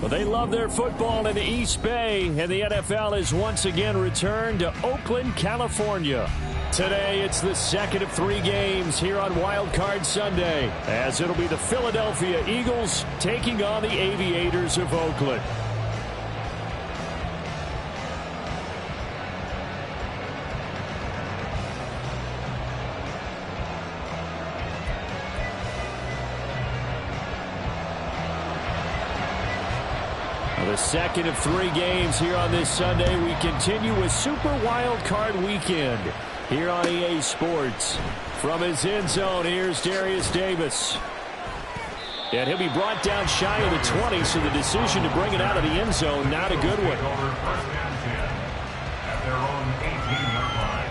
Well, they love their football in the East Bay, and the NFL has once again returned to Oakland, California. Today, it's the second of 3 games here on Wild Card Sunday, as it'll be the Philadelphia Eagles taking on the Aviators of Oakland. The second of 3 games here on this Sunday. We continue with Super Wild Card Weekend here on EA Sports. From his end zone, here's Darius Davis. And he'll be brought down shy of the 20, so the decision to bring it out of the end zone, not a good one. At their own 18-yard line.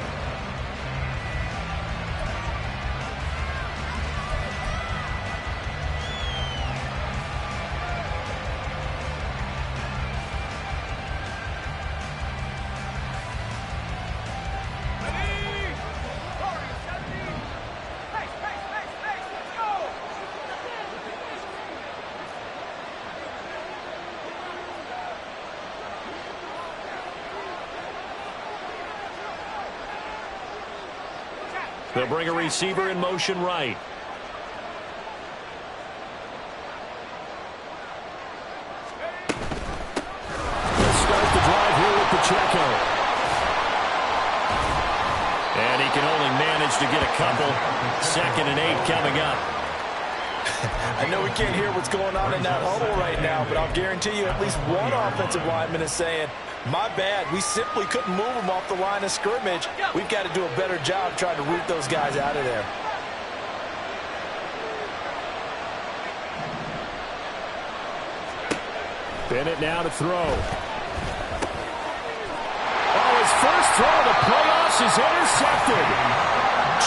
They'll bring a receiver in motion right. They'll start the drive here with Pacheco. And he can only manage to get a couple. 2nd and 8 coming up. I know we can't hear what's going on in that huddle right now, but I'll guarantee you at least one offensive lineman is saying, my bad, we simply couldn't move them off the line of scrimmage. We've got to do a better job trying to root those guys out of there. Bennett now to throw. Oh, his first throw of the playoffs is intercepted.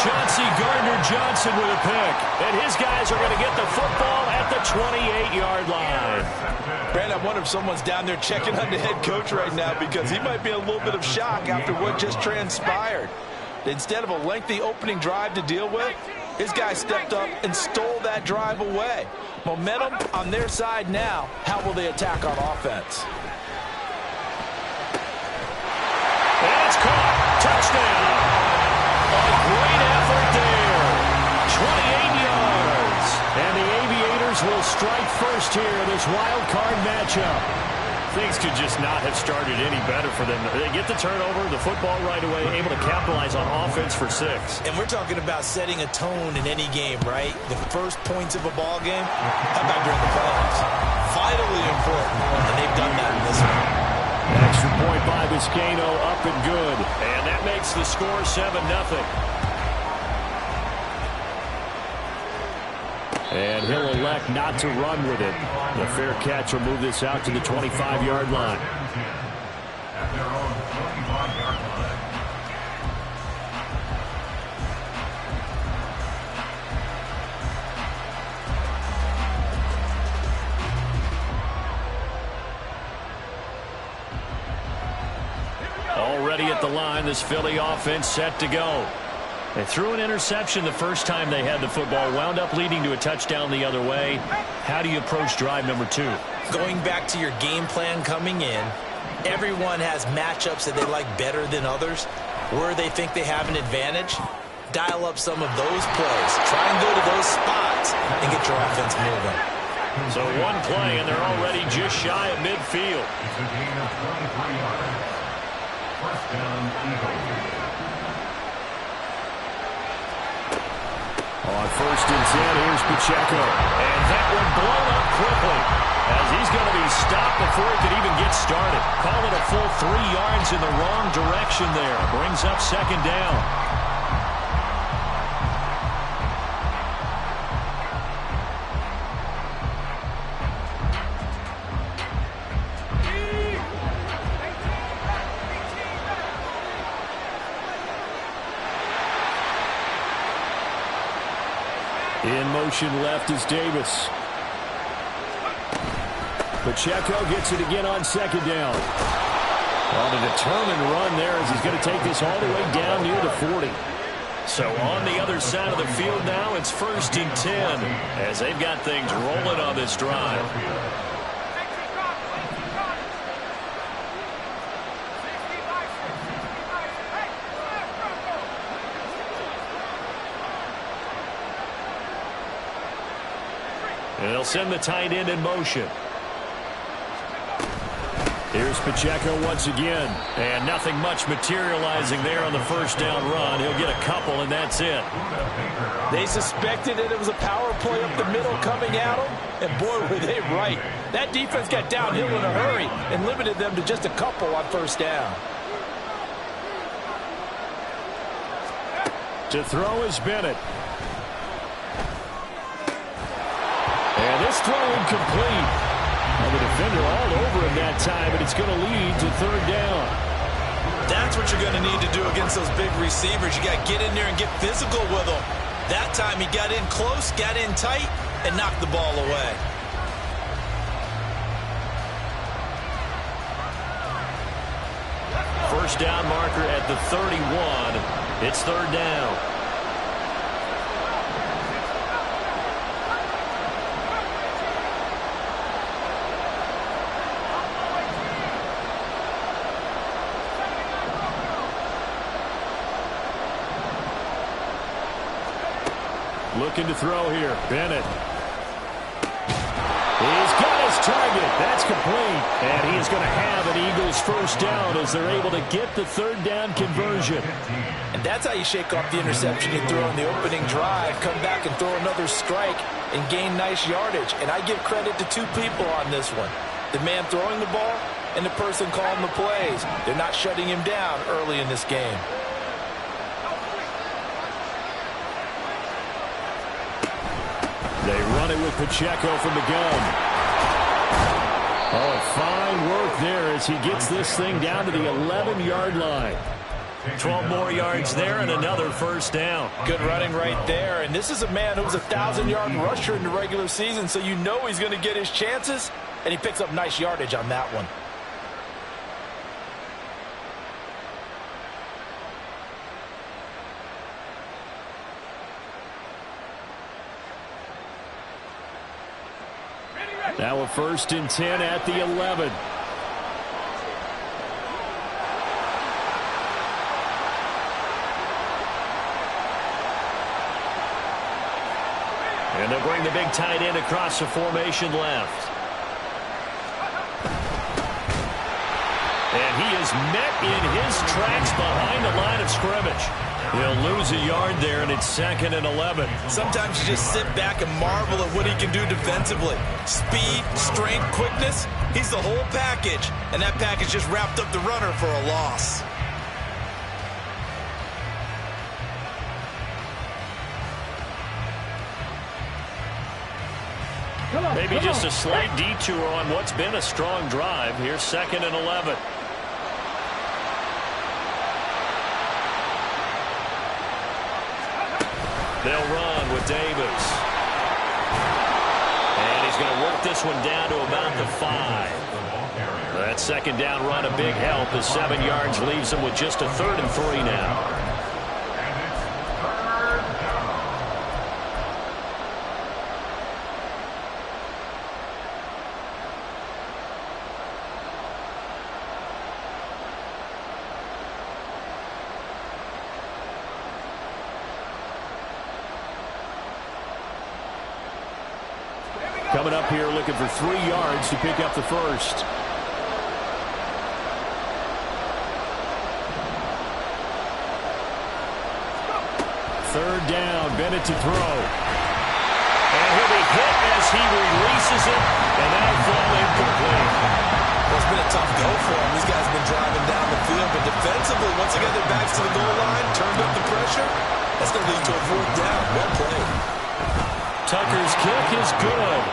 Chauncey Gardner-Johnson with a pick. And his guys are going to get the football at the 28-yard line. Brandon, I wonder if someone's down there checking on the head coach right now, because he might be in a little bit of shock after what just transpired. Instead of a lengthy opening drive to deal with, his guy stepped up and stole that drive away. Momentum on their side now. How will they attack on offense? And it's caught. Touchdown. A great effort there. 28 yards. And the Aviators will strike first here in this wild card matchup. Things could just not have started any better for them. They get the turnover, the football right away, able to capitalize on offense for 6. And we're talking about setting a tone in any game, right? The first points of a ball game, how about during the playoffs? Vitally important, and they've done that in this one. Extra point by Vizcaino, up and good. And that makes the score 7-0. And he'll elect not to run with it. The fair catch will move this out to the 25-yard line. At their own 25-yard line. Already at the line, this Philly offense set to go. They threw an interception the first time they had the football, wound up leading to a touchdown the other way. How do you approach drive number 2? Going back to your game plan coming in, everyone has matchups that they like better than others. Where they think they have an advantage, dial up some of those plays. Try and go to those spots and get your offense moving. So one play, and they're already just shy of midfield. It's a gain of 23 yards. First down, Eagles. On 1st and 10, here's Pacheco. And that one blown up quickly, as he's going to be stopped before he could even get started. Call it a full 3 yards in the wrong direction there. Brings up 2nd down. In motion left is Davis. Pacheco gets it again on 2nd down. On a determined run there, as he's going to take this all the way down near the 40. So on the other side of the field now, it's 1st and 10, as they've got things rolling on this drive. And they'll send the tight end in motion. Here's Pacheco once again. And nothing much materializing there on the first down run. He'll get a couple, and that's it. They suspected that it was a power play up the middle coming at them, and boy, were they right. That defense got downhill in a hurry and limited them to just a couple on first down. To throw is Bennett. And this throw incomplete. Well, the defender all over him that time, but it's going to lead to third down. That's what you're going to need to do against those big receivers. You got to get in there and get physical with them. That time he got in close, got in tight, and knocked the ball away. First down marker at the 31. It's third down. Looking to throw here. Bennett. He's got his target. That's complete. And he is going to have an Eagles first down as they're able to get the third down conversion. And that's how you shake off the interception you threw on the opening drive. Come back and throw another strike and gain nice yardage. And I give credit to two people on this one. The man throwing the ball and the person calling the plays. They're not shutting him down early in this game. They run it with Pacheco from the gun. Oh, fine work there as he gets this thing down to the 11-yard line. 12 more yards there and another first down. Good running right there. And this is a man who was a 1,000-yard rusher in the regular season, so you know he's going to get his chances, and he picks up nice yardage on that one. Now a 1st and 10 at the 11. And they'll bring the big tight end across the formation left. And he is met in his tracks behind the line of scrimmage. He'll lose a yard there, and it's 2nd and 11. Sometimes you just sit back and marvel at what he can do defensively. Speed, strength, quickness, he's the whole package. And that package just wrapped up the runner for a loss. Maybe just a slight detour on what's been a strong drive. Here's 2nd and 11. They'll run with Davis. And he's going to work this one down to about the 5. That 2nd down run a big help as 7 yards leaves him with just a 3rd and 3 now. Coming up here looking for 3 yards to pick up the first. 3rd down, Bennett to throw. And he'll be hit as he releases it, and that'll fall incomplete. Well, it's been a tough go for him. These guys have been driving down the field, but defensively, once they get their backs to the goal line, turned up the pressure, that's going to lead to a 4th down. Well played. Tucker's kick is good.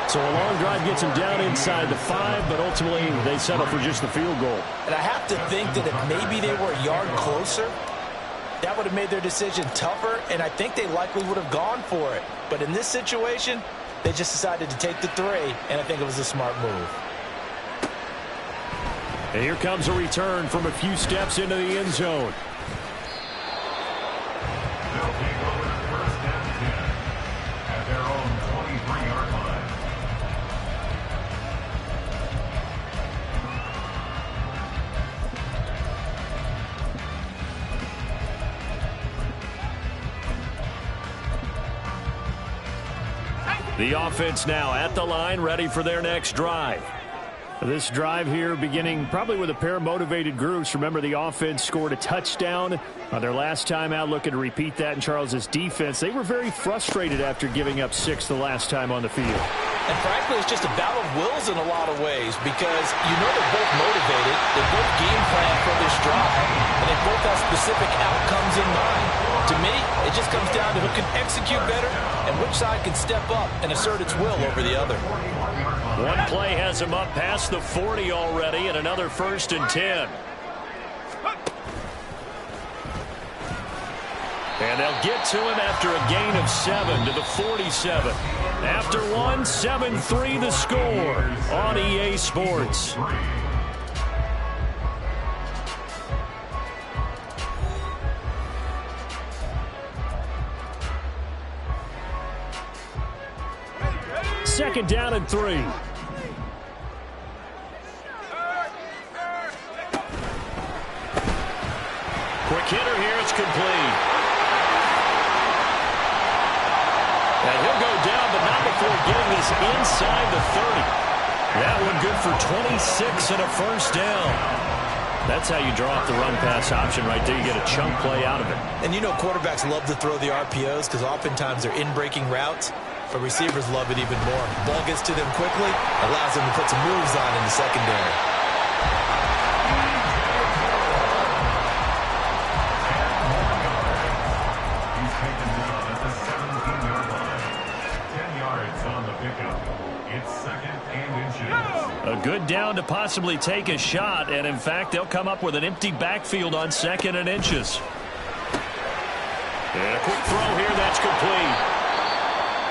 So a long drive gets him down inside the 5, but ultimately they settle for just the field goal. And I have to think that if maybe they were a yard closer, that would have made their decision tougher, and I think they likely would have gone for it. But in this situation, they just decided to take the 3, and I think it was a smart move. And here comes a return from a few steps into the end zone. They'll take over 1st and 10 at their own 23-yard line. The offense now at the line, ready for their next drive. This drive here beginning probably with a pair of motivated groups. Remember, the offense scored a touchdown on their last time out, looking to repeat that in Charles's defense. They were very frustrated after giving up 6 the last time on the field. And frankly, it's just a battle of wills in a lot of ways because you know they're both motivated, they both game plan for this drive, and they both have specific outcomes in mind. To me, it just comes down to who can execute better and which side can step up and assert its will over the other. One play has him up past the 40 already, and another 1st and 10. And they'll get to him after a gain of 7 to the 47. After one, 7-3 the score on EA Sports. Second down and 3. Quick hitter here, it's complete. And he'll go down, but not before getting this inside the 30. That one good for 26 and a 1st down. That's how you draw up the run-pass option right there. You get a chunk play out of it. And you know quarterbacks love to throw the RPOs because oftentimes they're in-breaking routes. But receivers love it even more. Ball gets to them quickly, allows them to put some moves on in the secondary. He's taken down at the 17-yard line. 10 yards on the pickup. It's 2nd and inches. A good down to possibly take a shot, and in fact, they'll come up with an empty backfield on 2nd and inches. And a quick throw here, that's complete.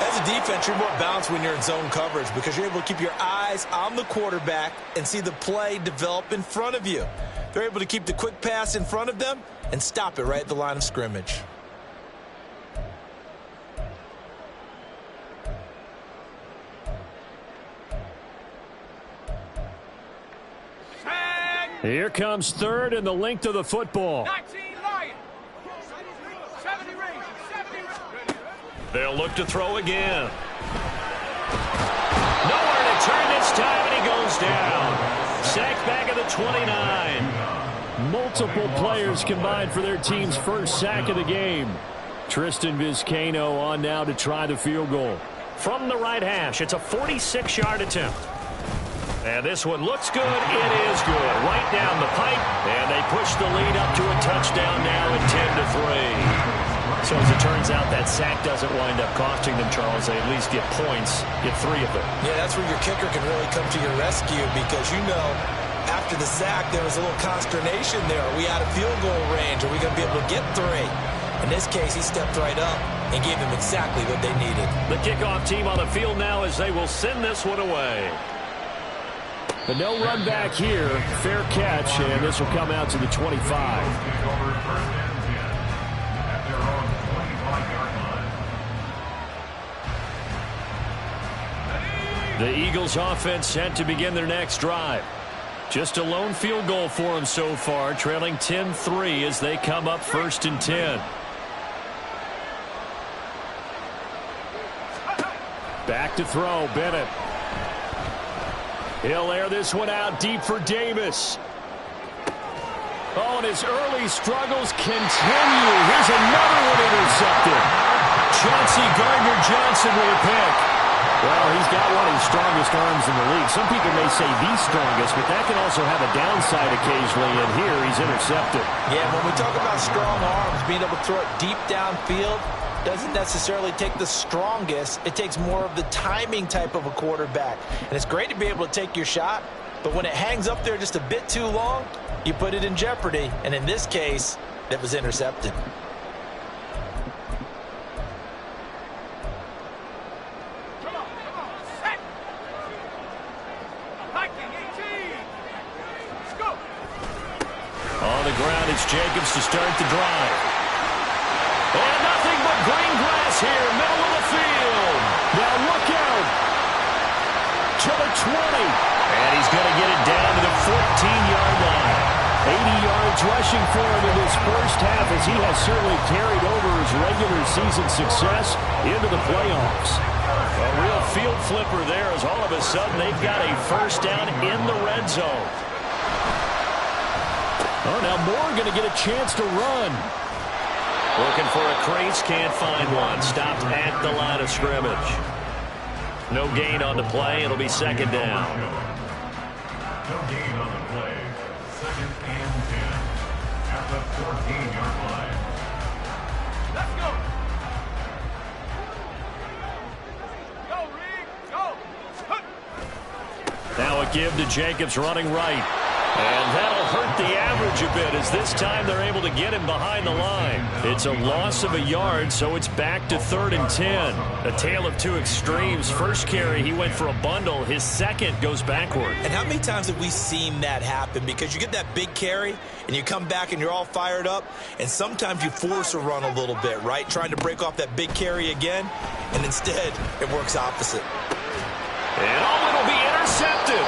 As a defense, you're more balanced when you're in zone coverage because you're able to keep your eyes on the quarterback and see the play develop in front of you. They're able to keep the quick pass in front of them and stop it right at the line of scrimmage. Here comes 3rd and the length of the football. 19 Lions. 70 range. 70 range. They'll look to throw again. Nowhere to turn this time, and he goes down. Sacked back at the 29. Multiple players combined for their team's 1st sack of the game. Tristan Vizcaino on now to try the field goal. From the right hash, it's a 46-yard attempt. And this one looks good. It is good. Right down the pipe, and they push the lead up to a touchdown now at 10-3. So as it turns out, that sack doesn't wind up costing them, Charles. They at least get points, get 3 of them. Yeah, that's where your kicker can really come to your rescue because you know after the sack there was a little consternation there. Are we out of field goal range? Are we going to be able to get 3? In this case, he stepped right up and gave them exactly what they needed. The kickoff team on the field now as they will send this one away. But no run back here. Fair catch, and this will come out to the 25. The Eagles offense set to begin their next drive. Just a lone field goal for them so far, trailing 10-3 as they come up 1st and 10. Back to throw, Bennett. He'll air this one out deep for Davis. Oh, and his early struggles continue. Here's another one intercepted. Chauncey Gardner-Johnson with a pick. Well, he's got one of the strongest arms in the league. Some people may say the strongest, but that can also have a downside occasionally, and here he's intercepted. Yeah, when we talk about strong arms, being able to throw it deep downfield doesn't necessarily take the strongest. It takes more of the timing type of a quarterback. And it's great to be able to take your shot, but when it hangs up there just a bit too long, you put it in jeopardy. And in this case, that was intercepted. On the ground, it's Jacobs to start the drive. And nothing but green grass here, middle of the field. Now look out to the 20. And he's going to get it down to the 14-yard line. 80 yards yards rushing for him in this first half, as he has certainly carried over his regular season success into the playoffs. A real field flipper there, as all of a sudden they've got a first down in the red zone. Oh, now Moore going to get a chance to run. Looking for a crease, can't find one. Stopped at the line of scrimmage. No gain on the play. It'll be second down. No gain on the play. Second and 10 at the 14-yard line. Let's go. Go, Reed. Go. Now a give to Jacobs running right. And that'll hurt the average a bit, as this time they're able to get him behind the line. It's a loss of a yard, so it's back to 3rd and 10. A tale of two extremes. First carry, he went for a bundle. His second goes backward. And how many times have we seen that happen? Because you get that big carry, and you come back and you're all fired up, and sometimes you force a run a little bit, right? Trying to break off that big carry again, and instead it works opposite. And it'll be intercepted.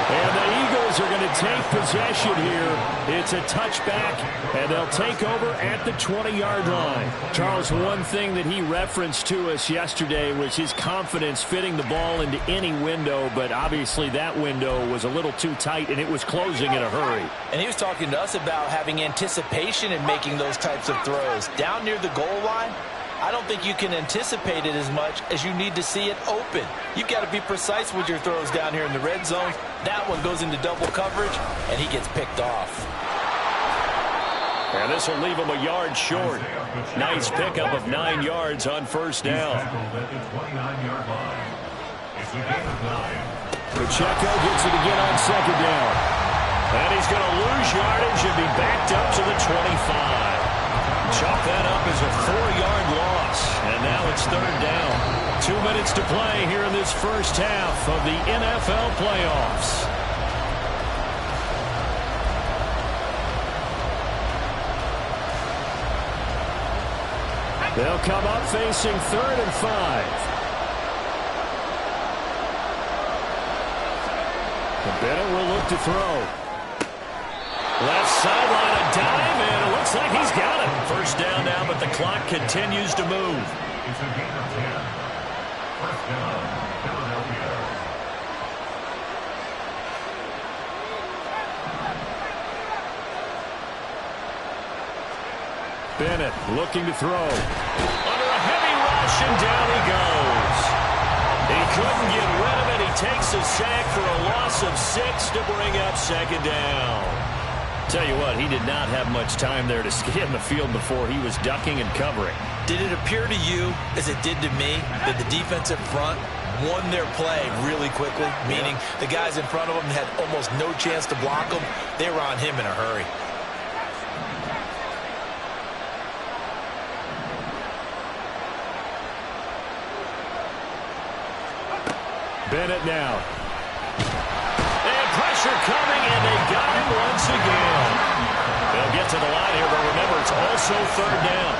And the Eagles are going to take possession here. It's a touchback, and they'll take over at the 20-yard line. Charles, one thing that he referenced to us yesterday was his confidence fitting the ball into any window, but obviously that window was a little too tight, and it was closing in a hurry. And he was talking to us about having anticipation in making those types of throws. Down near the goal line, I don't think you can anticipate it as much as you need to see it open. You've got to be precise with your throws down here in the red zone. That one goes into double coverage, and he gets picked off. And this will leave him a yard short. Nice pickup of 9 yards on first down. Pacheco gets it again on second down. And he's going to lose yardage and be backed up to the 25. Chalk that up as a 4-yard loss, and now it's 3rd down. 2 minutes to play here in this first half of the NFL playoffs. They'll come up facing 3rd and 5. And Bennett will look to throw. Left sideline, a dive, and it looks like he's got it. First down now, but the clock continues to move. It's a gain of 10. First down, Philadelphia. Bennett looking to throw. Under a heavy rush, and down he goes. He couldn't get rid of it. He takes a sack for a loss of 6 to bring up second down. Tell you what, he did not have much time there to scan the field before he was ducking and covering. Did it appear to you, as it did to me, that the defensive front won their play really quickly? Meaning the guys in front of them had almost no chance to block them. They were on him in a hurry. Bennett now. And pressure coming, and they got him once again. They'll get to the line here, but remember, it's also 3rd down.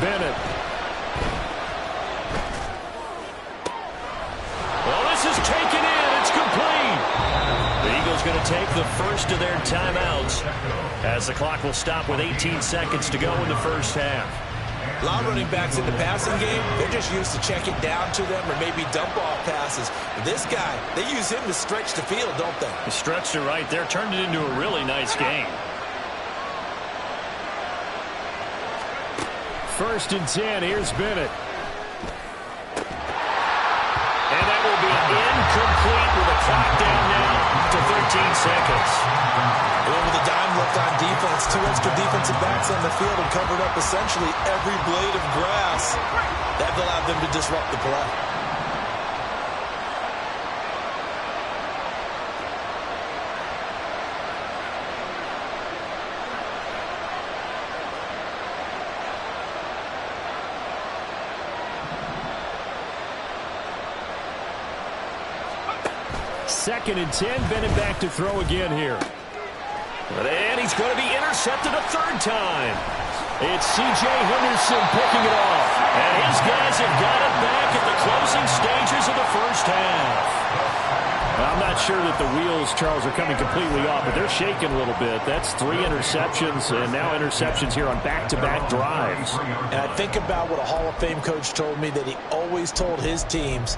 Bennett. Taken in. It's complete. The Eagles going to take the first of their timeouts as the clock will stop with 18 seconds to go in the first half. A lot of running backs in the passing game, they're just used to check it down to them or maybe dump off passes. But this guy, they use him to stretch the field, don't they? He stretched it right there, turned it into a really nice game. 1st and 10. Here's Bennett. Incomplete with a clock down now to 13 seconds. And with a dime left on defense, 2 extra defensive backs on the field and covered up essentially every blade of grass. That allowed them to disrupt the play. 2nd and 10. Bennett back to throw again here. And he's going to be intercepted a 3rd time. It's C.J. Henderson picking it off. And his guys have got it back at the closing stages of the first half. I'm not sure that the wheels, Charles, are coming completely off, but they're shaking a little bit. That's 3 interceptions, and now interceptions here on back-to-back drives. And I think about what a Hall of Fame coach told me that he always told his teams,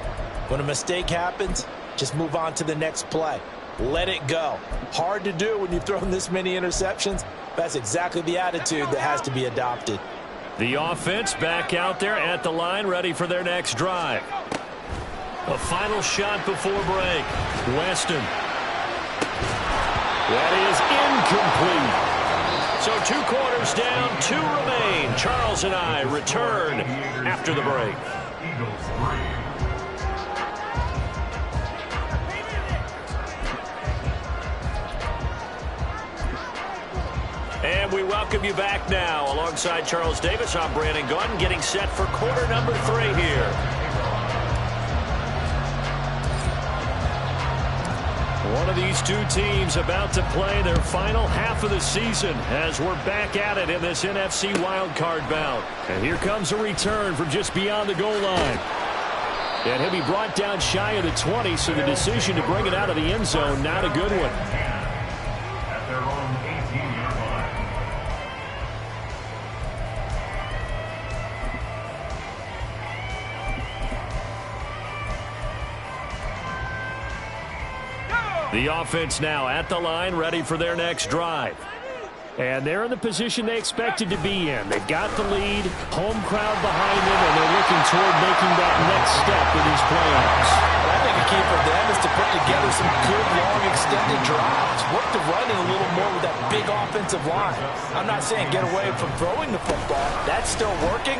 when a mistake happens, just move on to the next play. Let it go. Hard to do when you've thrown this many interceptions. That's exactly the attitude that has to be adopted. The offense back out there at the line, ready for their next drive. A final shot before break. Weston. That is incomplete. So 2 quarters down, 2 remain. Charles and I return after the break. Eagles 3. And we welcome you back now. Alongside Charles Davis, I'm Brandon Gunn, getting set for quarter number 3 here. One of these 2 teams about to play their final half of the season as we're back at it in this NFC wildcard bout. And here comes a return from just beyond the goal line. And he'll be brought down shy of the 20, so the decision to bring it out of the end zone, not a good one. At their own 18-yard line. The offense now at the line, ready for their next drive. And they're in the position they expected to be in. They've got the lead, home crowd behind them, and they're looking toward making that next step in these playoffs. I think a key for them is to put together some good, long, extended drives. Work the running a little more with that big offensive line. I'm not saying get away from throwing the football. That's still working,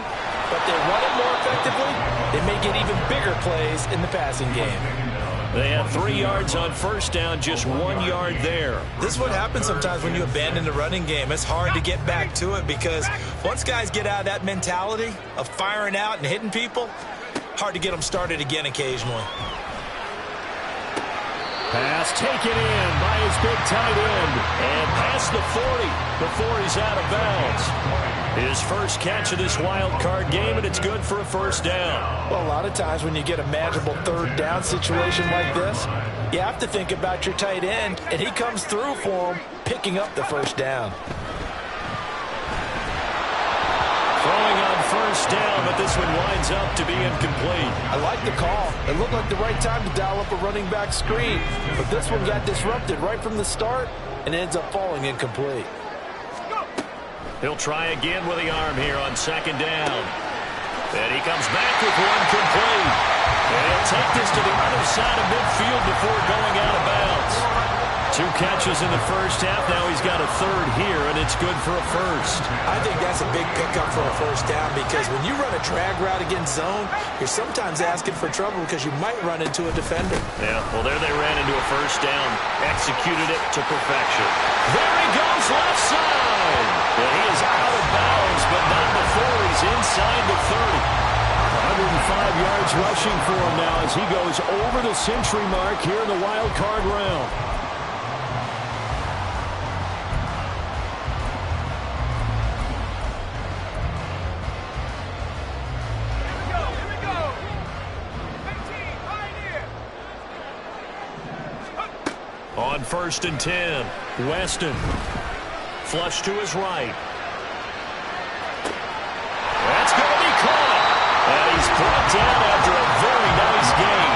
but they run it more effectively. They may get even bigger plays in the passing game. They had 3 yards on first down, just 1 yard there. This is what happens sometimes when you abandon the running game. It's hard to get back to it because once guys get out of that mentality of firing out and hitting people, hard to get them started again occasionally. Pass taken in by his big tight end. And past the 40 before he's out of bounds. His first catch of this wild card game, and it's good for a first down. Well, a lot of times when you get a manageable 3rd down situation like this, you have to think about your tight end, and he comes through for him, picking up the first down. Throwing on first down, but this one winds up to be incomplete. I like the call. It looked like the right time to dial up a running back screen, but this one got disrupted right from the start and ends up falling incomplete. He'll try again with the arm here on 2nd down. And he comes back with one complete. And he'll take this to the other side of midfield before going out of bounds. 2 catches in the first half. Now he's got a 3rd here, and it's good for a first. I think that's a big pickup for a first down because when you run a drag route against zone, you're sometimes asking for trouble because you might run into a defender. Yeah, well, there they ran into a first down. Executed it to perfection. There he goes, left side. And he is out of bounds, but not before he's inside the 30. 105 yards rushing for him now as he goes over the century mark here in the wild card round. Here we go. 15, right here. On 1st and 10, Weston. Flush to his right. That's going to be caught. And he's brought down after a very nice gain.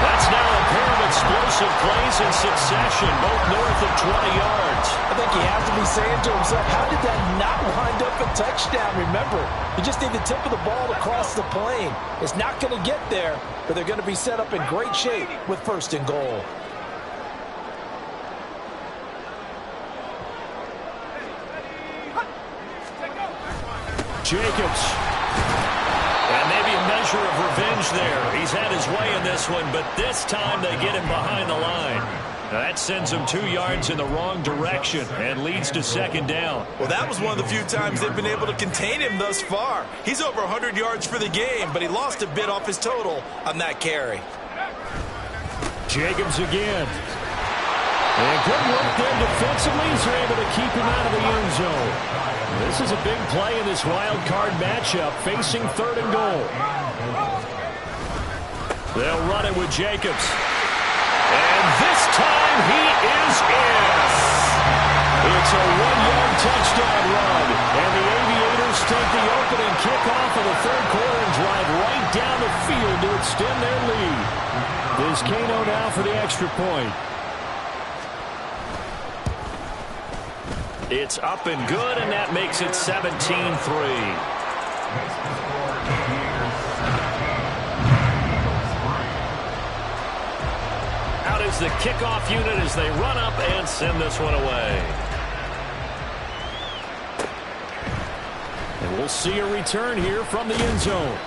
That's now a pair of explosive plays in succession, both north of 20 yards. I think he has to be saying to himself, how did that not wind up a touchdown? Remember, you just need the tip of the ball to cross the plane. It's not going to get there, but they're going to be set up in great shape with 1st and goal. Jacobs. And maybe a measure of revenge there. He's had his way in this one, but this time they get him behind the line. That sends him 2 yards in the wrong direction and leads to 2nd down. Well, that was one of the few times they've been able to contain him thus far. He's over 100 yards for the game, but he lost a bit off his total on that carry. Jacobs again. And good work there defensively as they're able to keep him out of the end zone. This is a big play in this wild card matchup, facing 3rd and goal. They'll run it with Jacobs. And this time he is in. It's a 1-yard touchdown run. And the Aviators take the opening kickoff of the 3rd quarter and drive right down the field to extend their lead. This Kano now for the extra point. It's up and good, and that makes it 17-3. Out is the kickoff unit as they run up and send this one away. And we'll see a return here from the end zone.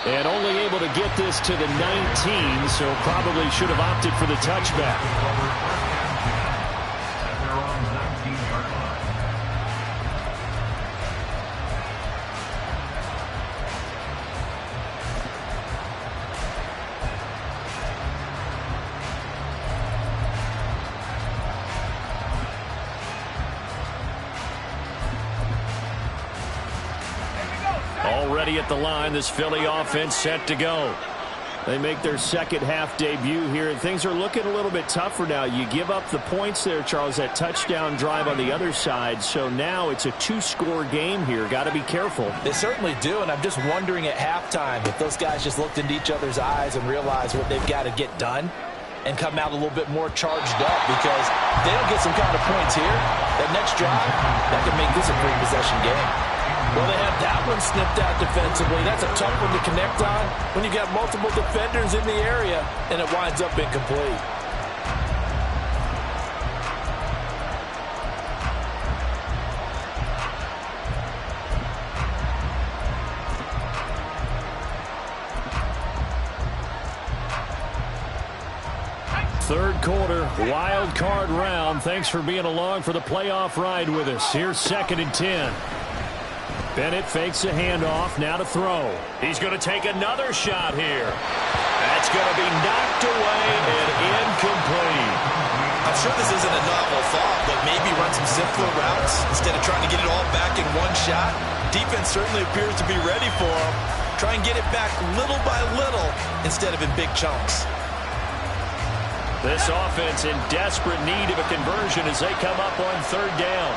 And only able to get this to the 19, so probably should have opted for the touchback. Already at the line, this Philly offense set to go. They make their second half debut here, and things are looking a little bit tougher now. You give up the points there, Charles, that touchdown drive on the other side, so now it's a 2-score game here. Got to be careful. They certainly do, and I'm just wondering at halftime if those guys just looked into each other's eyes and realized what they've got to get done and come out a little bit more charged up, because if they don't get some kind of points here, that next drive, that could make this a 3-possession game. Well, they had that one snipped out defensively. That's a tough one to connect on when you got multiple defenders in the area, and it winds up incomplete. Third quarter, wild card round. Thanks for being along for the playoff ride with us. Here's 2nd and 10. Bennett fakes a handoff, now to throw. He's going to take another shot here. That's going to be knocked away and incomplete. I'm sure this isn't a novel thought, but maybe run some simpler routes instead of trying to get it all back in one shot. Defense certainly appears to be ready for him. Try and get it back little by little instead of in big chunks. This offense in desperate need of a conversion as they come up on 3rd down.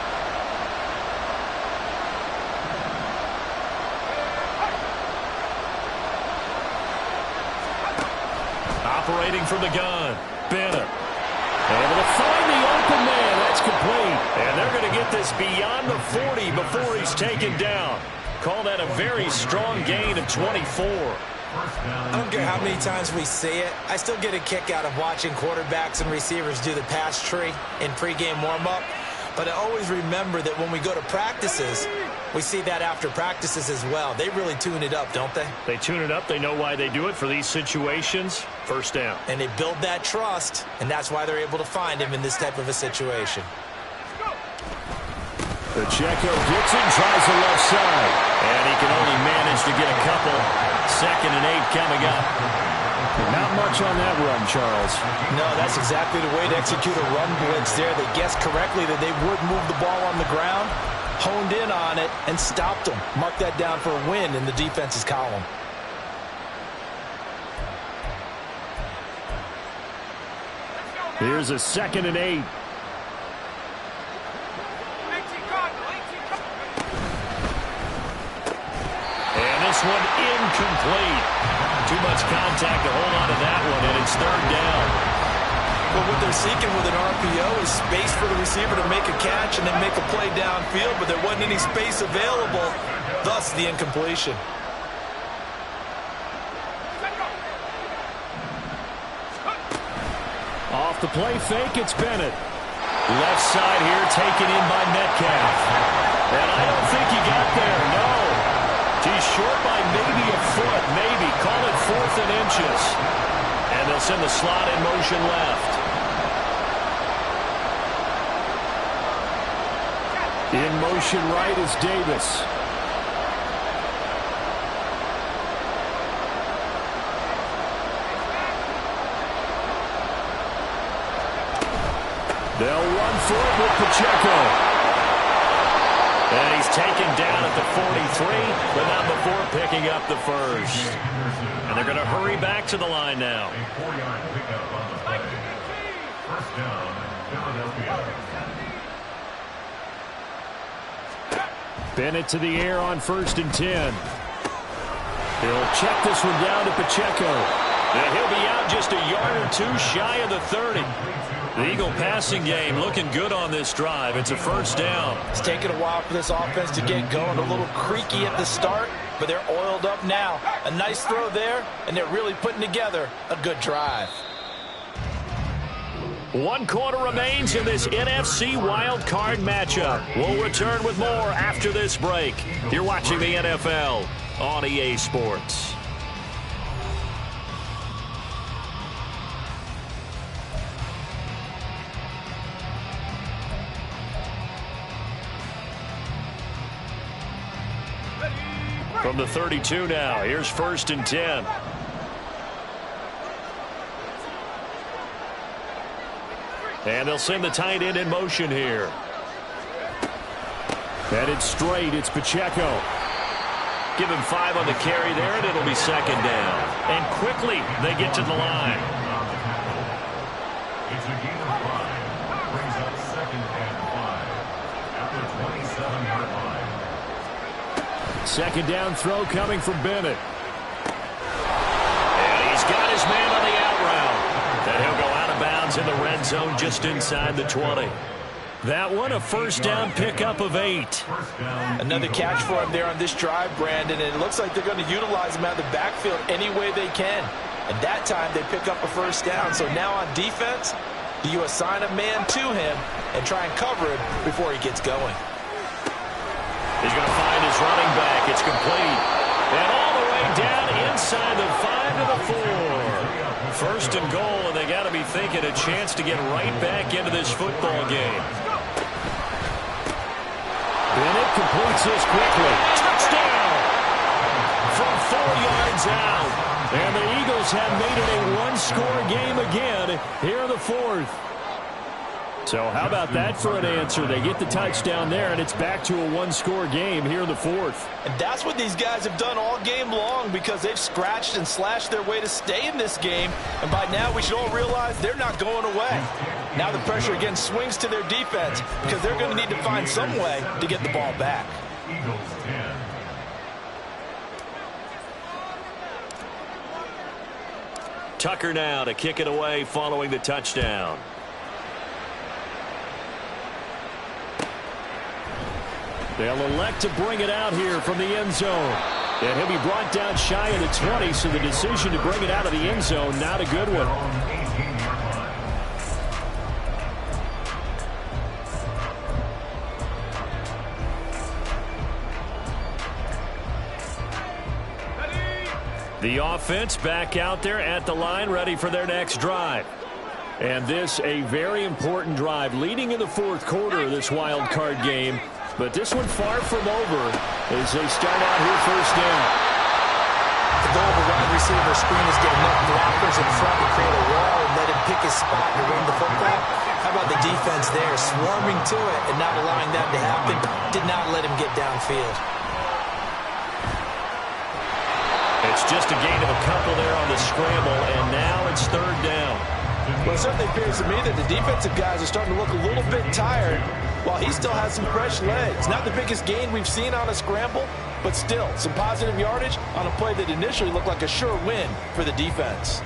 Operating from the gun, Bennett. Able to find the open man. That's complete. And they're going to get this beyond the 40 before he's taken down. Call that a very strong gain of 24. I don't care how many times we see it. I still get a kick out of watching quarterbacks and receivers do the pass tree in pregame warm-up. But I always remember that when we go to practices, we see that after practices as well. They really tune it up, don't they? They tune it up. They know why they do it for these situations. 1st down. And they build that trust, and that's why they're able to find him in this type of a situation. Pacheco gets it, tries the left side. And he can only manage to get a couple. 2nd and 8 coming up. Not much on that run, Charles. No, that's exactly the way to execute a run blitz there. They guessed correctly that they would move the ball on the ground, honed in on it, and stopped them. Mark that down for a win in the defense's column. Here's a 2nd and 8. And this one incomplete. Too much contact to hold on to that one, and it's 3rd down. Well, what they're seeking with an RPO is space for the receiver to make a catch and then make a play downfield, but there wasn't any space available, thus the incompletion. Off the play fake, it's Bennett. Left side here taken in by Metcalf. And I don't think he got there, no. He's short by maybe a foot, maybe. Call it 4th and inches. And they'll send the slot in motion left. In motion right is Davis. They'll run for it with Pacheco. And he's taken down at the 43, but not before picking up the first. And they're going to hurry back to the line now. A 4-yard pickup on the play. First down, Philadelphia. Bennett to the air on 1st and 10. He'll check this one down to Pacheco. And he'll be out just a yard or two shy of the 30. The Eagle passing game looking good on this drive. It's a first down. It's taken a while for this offense to get going. A little creaky at the start, but they're oiled up now. A nice throw there, and they're really putting together a good drive. 1 quarter remains in this NFC Wild Card matchup. We'll return with more after this break. You're watching the NFL on EA Sports. From the 32 now, here's 1st and 10. And they'll send the tight end in motion here. Headed straight, it's Pacheco. Give him 5 on the carry there, and it'll be 2nd down. And quickly, they get to the line. It's a gain of 5. Brings up 2nd and 5 at the 27-yard line. 2nd down throw coming from Bennett. And he's got his man on the out route. And he'll go out of bounds in the red zone just inside the 20. That one, a 1st down pickup of 8. Another catch for him there on this drive, Brandon, and it looks like they're going to utilize him out of the backfield any way they can. And that time they pick up a 1st down. So now on defense, do you assign a man to him and try and cover him before he gets going? He's going to find his running back. It's complete. And all the way down inside the 5 to the 4. 1st and goal, and they got to be thinking a chance to get right back into this football game. Bennett completes this quickly. Touchdown! From 4 yards out. And the Eagles have made it a 1-score game again here in the 4th. So how about that for an answer? They get the touchdown there, and it's back to a 1-score game here in the 4th. And that's what these guys have done all game long because they've scratched and slashed their way to stay in this game. And by now we should all realize they're not going away. Now the pressure again swings to their defense because they're going to need to find some way to get the ball back. Eagles 10. Tucker now to kick it away following the touchdown. They'll elect to bring it out here from the end zone. And he'll be brought down shy of the 20, so the decision to bring it out of the end zone, not a good one. The offense back out there at the line, ready for their next drive. And this, a very important drive, leading in the 4th quarter of this wild card game. But this one far from over as they start out here 1st down. The goal of a wide receiver screen is get enough blockers in front to create a wall and let him pick his spot to run the football. How about the defense there, swarming to it and not allowing that to happen? Did not let him get downfield. It's just a gain of a couple there on the scramble, and now it's 3rd down. Well, it certainly appears to me that the defensive guys are starting to look a little bit tired while he still has some fresh legs. Not the biggest gain we've seen on a scramble, but still some positive yardage on a play that initially looked like a sure win for the defense.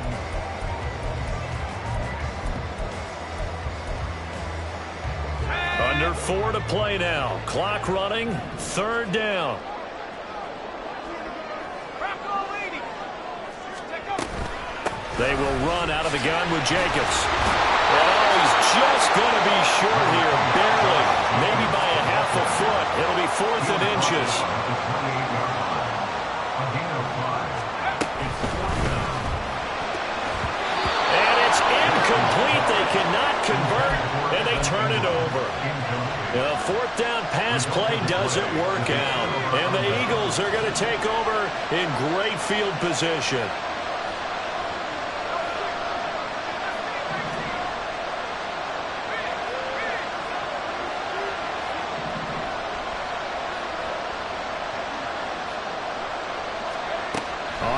Under 4 to play now. Clock running, 3rd down. They will run out of the gun with Jacobs. Oh, he's just going to be short here, barely. Maybe by a half a foot. It'll be 4th and inches. And it's incomplete. They cannot convert, and they turn it over. The 4th down pass play doesn't work out. And the Eagles are going to take over in great field position.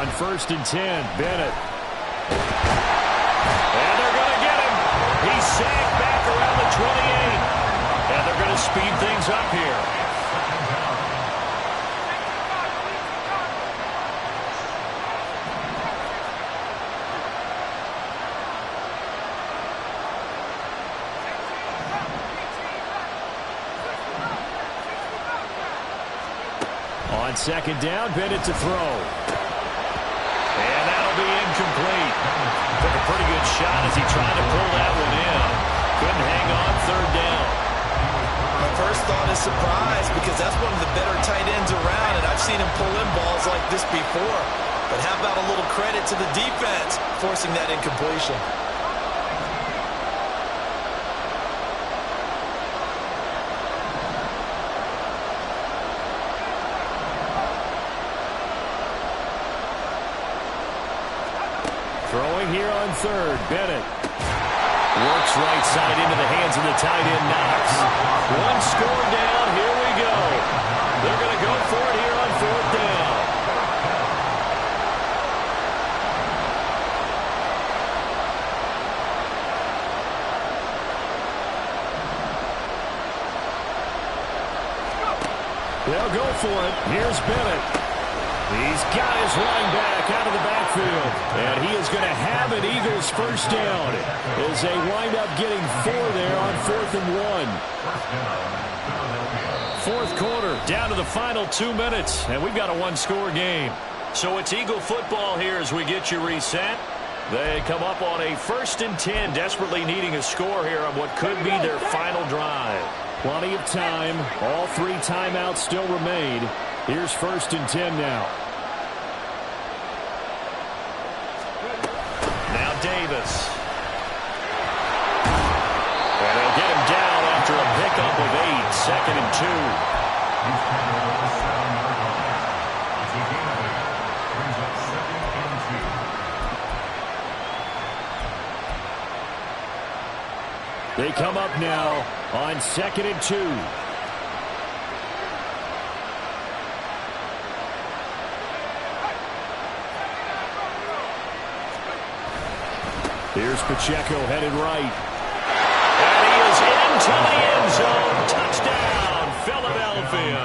On 1st and 10, Bennett. And they're going to get him. He's sacked back around the 28. And they're going to speed things up here. On 2nd down, Bennett to throw. And that'll be incomplete. Took a pretty good shot as he tried to pull that one in. Couldn't hang on 3rd down. My first thought is surprise because that's one of the better tight ends around, and I've seen him pull in balls like this before. But how about a little credit to the defense forcing that incompletion? Throwing here on 3rd, Bennett. Works right side into the hands of the tight end, Knox. One score down, here we go. They're going to go for it here on 4th down. They'll go for it. Here's Bennett. He's got his line back out of the backfield. And he is going to have an Eagles first down as they wind up getting 4 there on 4th and 1. 4th quarter, down to the final 2 minutes, and we've got a one-score game. So it's Eagle football here as we get you reset. They come up on a 1st and 10, desperately needing a score here on what could be their final drive. Plenty of time. All 3 timeouts still remain. Here's 1st and 10 now. Now Davis. And they'll get him down after a pickup of 8. 2nd and 2. They come up now on 2nd and 2. Here's Pacheco headed right. And he is into the end zone. Touchdown, Philadelphia.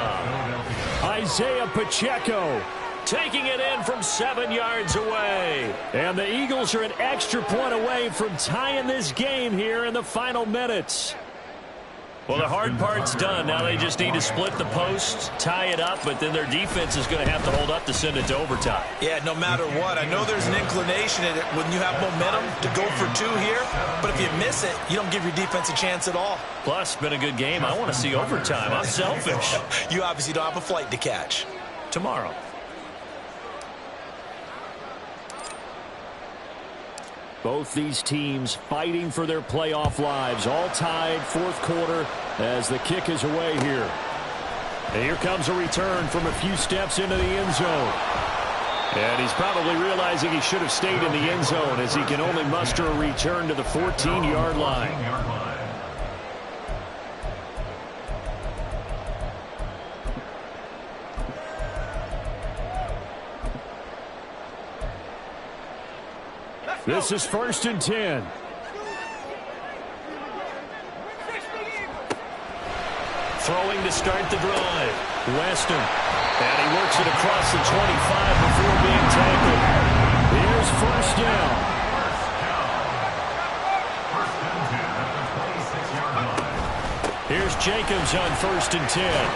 Isaiah Pacheco taking it in from 7 yards away. And the Eagles are an extra point away from tying this game here in the final minutes. Well, the hard part's done. Now they just need to split the post, tie it up, but then their defense is going to have to hold up to send it to overtime. Yeah, no matter what. I know there's an inclination in it when you have momentum to go for 2 here, but if you miss it, you don't give your defense a chance at all. Plus, been a good game. I want to see overtime. I'm selfish. You obviously don't have a flight to catch. Tomorrow. Both these teams fighting for their playoff lives. All tied, 4th quarter as the kick is away here. And here comes a return from a few steps into the end zone. And he's probably realizing he should have stayed in the end zone as he can only muster a return to the 14-yard line. This is 1st and 10. Throwing to start the drive. Weston. And he works it across the 25 before being tackled. Here's 1st down. Here's Jacobs on 1st and 10.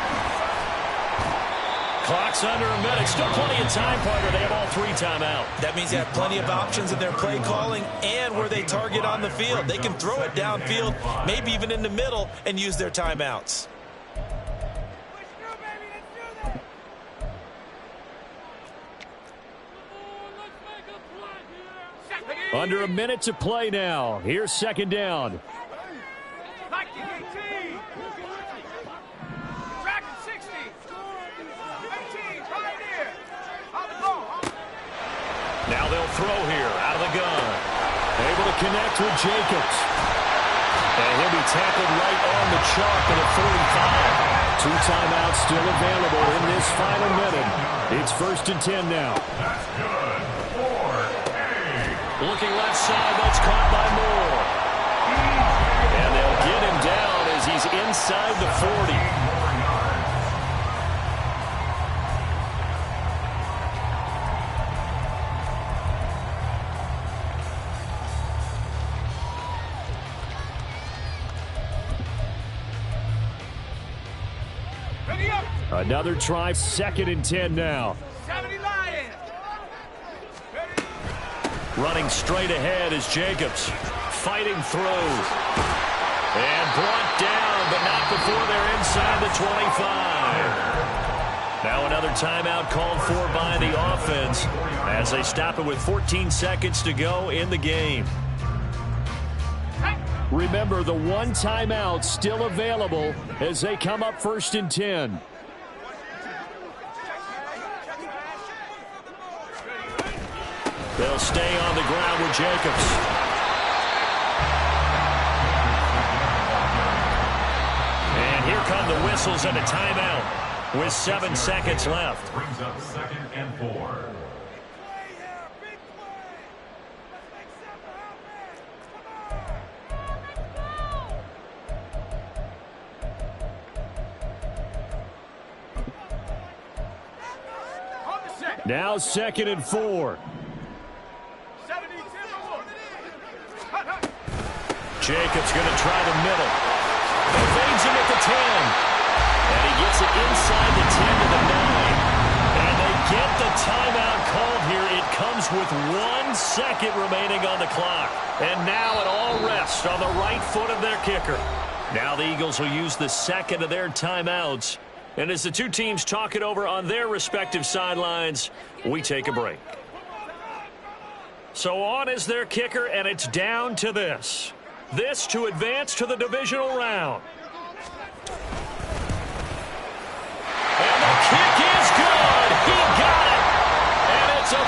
Clock's under a minute. Still plenty of time, partner. They have all 3 timeout. That means they have plenty of options in their play calling and where they target on the field. They can throw it downfield, maybe even in the middle, and use their timeouts. Under a minute to play now. Here's 2nd down. Now they'll throw here out of the gun. Able to connect with Jacobs. And he'll be tackled right on the chalk at a 45. 2 timeouts still available in this final minute. It's 1st and 10 now. That's good. 4-8. Looking left side, that's caught by Moore. And they'll get him down as he's inside the 40. Ready up. Another try, 2nd and 10 now. 70 Lions. Ready. Running straight ahead is Jacobs. Fighting through. And brought down, but not before they're inside the 25. Now another timeout called for by the offense as they stop it with 14 seconds to go in the game. Remember, the 1 timeout still available as they come up 1st and 10. They'll stay on the ground with Jacobs. And here come the whistles and a timeout with 7 seconds left. Brings up 2nd and 4. Now 2nd and 4. 70 Jacobs going to try the middle. Evades him at the 10. And he gets it inside the 10 to the 9. And they get the timeout called here. It comes with 1 second remaining on the clock. And now it all rests on the right foot of their kicker. Now the Eagles will use the 2nd of their timeouts. And as the 2 teams talk it over on their respective sidelines, we take a break. So on is their kicker, and it's down to this. This to advance to the divisional round. And the kick is good. He got it. And it's a